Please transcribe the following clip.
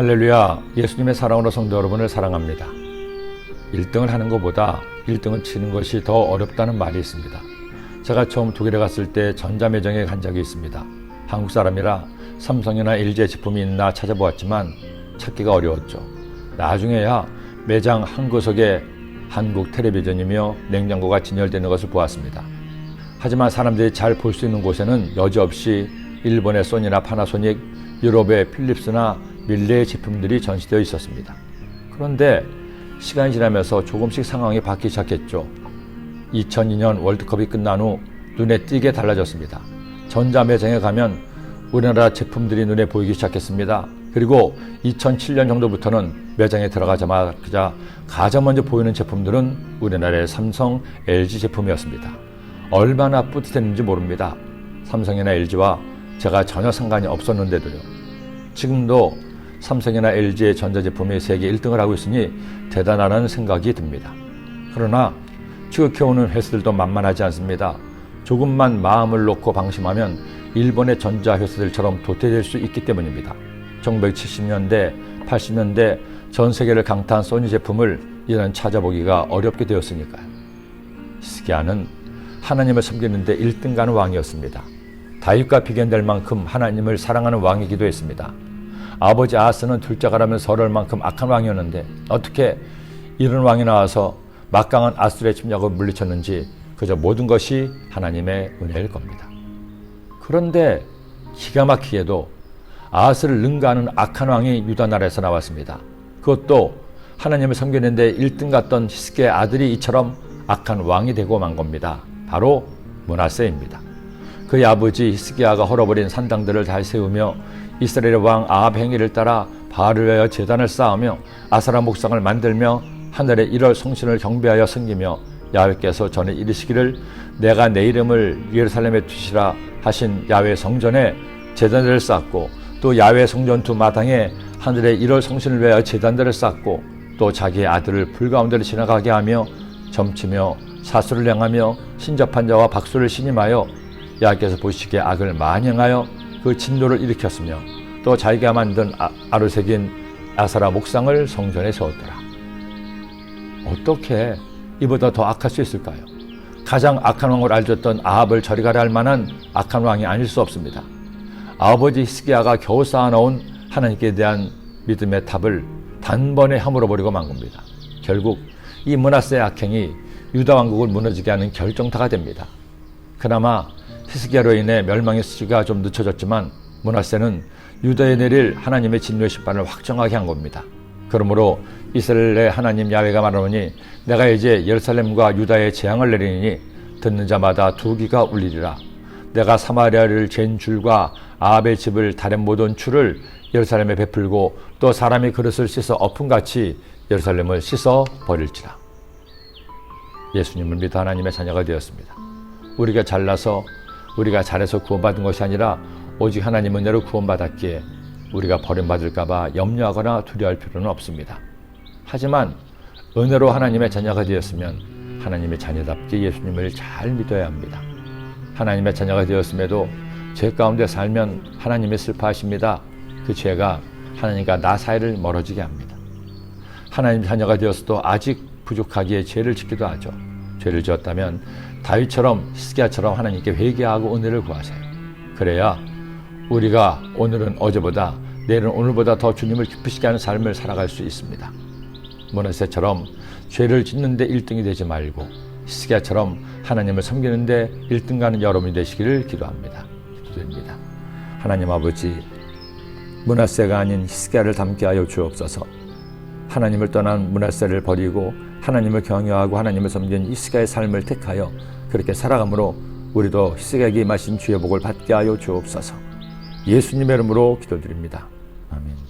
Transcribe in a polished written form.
할렐루야, 예수님의 사랑으로 성도 여러분을 사랑합니다. 1등을 하는 것보다 1등을 치는 것이 더 어렵다는 말이 있습니다. 제가 처음 독일에 갔을 때 전자매장에 간 적이 있습니다. 한국 사람이라 삼성이나 LG 제품이 있나 찾아보았지만 찾기가 어려웠죠. 나중에야 매장 한 구석에 한국 텔레비전이며 냉장고가 진열되는 것을 보았습니다. 하지만 사람들이 잘 볼 수 있는 곳에는 여지없이 일본의 소니나 파나소닉, 유럽의 필립스나 밀레의 제품들이 전시되어 있었습니다. 그런데 시간이 지나면서 조금씩 상황이 바뀌기 시작했죠. 2002년 월드컵이 끝난 후 눈에 띄게 달라졌습니다. 전자매장에 가면 우리나라 제품들이 눈에 보이기 시작했습니다. 그리고 2007년 정도부터는 매장에 들어가자마자 가장 먼저 보이는 제품들은 우리나라의 삼성, LG 제품이었습니다. 얼마나 뿌듯했는지 모릅니다. 삼성이나 LG와 제가 전혀 상관이 없었는데도요. 지금도 삼성이나 LG의 전자제품이 세계 1등을 하고 있으니 대단하다는 생각이 듭니다. 그러나 추격해오는 회사들도 만만하지 않습니다. 조금만 마음을 놓고 방심하면 일본의 전자회사들처럼 도태될 수 있기 때문입니다. 1970년대, 80년대 전 세계를 강타한 소니 제품을 이제는 찾아보기가 어렵게 되었으니까요. 히스기야는 하나님을 섬기는데 1등가는 왕이었습니다. 다윗과 비견될 만큼 하나님을 사랑하는 왕이기도 했습니다. 아버지 아하스는 둘째가라면 서러울 만큼 악한 왕이었는데 어떻게 이런 왕이 나와서 막강한 아수르의 침략을 물리쳤는지 그저 모든 것이 하나님의 은혜일 겁니다. 그런데 기가 막히게도 아하스를 능가하는 악한 왕이 유다 나라에서 나왔습니다. 그것도 하나님을 섬기는데 1등 같던 히스기야의 아들이 이처럼 악한 왕이 되고 만 겁니다. 바로 므낫세입니다. 그의 아버지 히스기야가 헐어버린 산당들을 다시 세우며 이스라엘의 왕 아합 행위를 따라 바알을 위하여 제단을 쌓으며 아세라 목상을 만들며 하늘의 1월 성신을 경배하여 섬기며 야훼께서 전에 이르시기를 내가 내 이름을 예루살렘에 두시라 하신 야훼 성전에 제단들을 쌓고 또 야훼 성전 두 마당에 하늘의 1월 성신을 위하여 제단들을 쌓고 또 자기의 아들을 불 가운데로 지나가게 하며 점치며 사수를 향하며 신접한 자와 박수를 신임하여 야훼께서 보시기에 악을 많이 행하여 그 진노를 일으켰으며 또 자기가 만든 아루색인 아세라 목상을 성전에 세웠더라. 어떻게 이보다 더 악할 수 있을까요? 가장 악한 왕을 알렸던 아합을 저리 가라 할 만한 악한 왕이 아닐 수 없습니다. 아버지 히스기야가 겨우 쌓아놓은 하나님께 대한 믿음의 탑을 단번에 허물어버리고 만 겁니다. 결국 이 므낫세의 악행이 유다 왕국을 무너지게 하는 결정타가 됩니다. 그나마 히스기야로 인해 멸망의 수치가 좀 늦춰졌지만 므낫세는 유다에 내릴 하나님의 진노의 심판을 확정하게 한 겁니다. 그러므로 이스라엘의 하나님 야훼가 말하노니 내가 이제 예루살렘과 유다에 재앙을 내리니 듣는 자마다 두 귀가 울리리라. 내가 사마리아를 잰 줄과 아합의 집을 다른 모든 추를 예루살렘에 베풀고 또 사람이 그릇을 씻어 엎음같이 예루살렘을 씻어 버릴지라. 예수님을 믿어 하나님의 자녀가 되었습니다. 우리가 잘나서 우리가 잘해서 구원받은 것이 아니라 오직 하나님 은혜로 구원받았기에 우리가 버림받을까 봐 염려하거나 두려워할 필요는 없습니다. 하지만 은혜로 하나님의 자녀가 되었으면 하나님의 자녀답게 예수님을 잘 믿어야 합니다. 하나님의 자녀가 되었음에도 죄 가운데 살면 하나님이 슬퍼하십니다. 그 죄가 하나님과 나 사이를 멀어지게 합니다. 하나님 자녀가 되었어도 아직 부족하기에 죄를 짓기도 하죠. 죄를 지었다면 다윗처럼 히스기야처럼 하나님께 회개하고 은혜를 구하세요. 그래야 우리가 오늘은 어제보다 내일은 오늘보다 더 주님을 기쁘시게 하는 삶을 살아갈 수 있습니다. 므낫세처럼 죄를 짓는데 1등이 되지 말고 히스기야처럼 하나님을 섬기는데 1등 가는 여러분이 되시기를 기도합니다. 기도드립니다. 하나님 아버지, 므낫세가 아닌 히스기야를 닮게 하여 주옵소서. 하나님을 떠난 므낫세를 버리고 하나님을 경외하고 하나님을 섬기는 히스기야의 삶을 택하여 그렇게 살아감으로 우리도 히스기야에게 임하신 주의 복을 받게 하여 주옵소서. 예수님의 이름으로 기도드립니다. 아멘.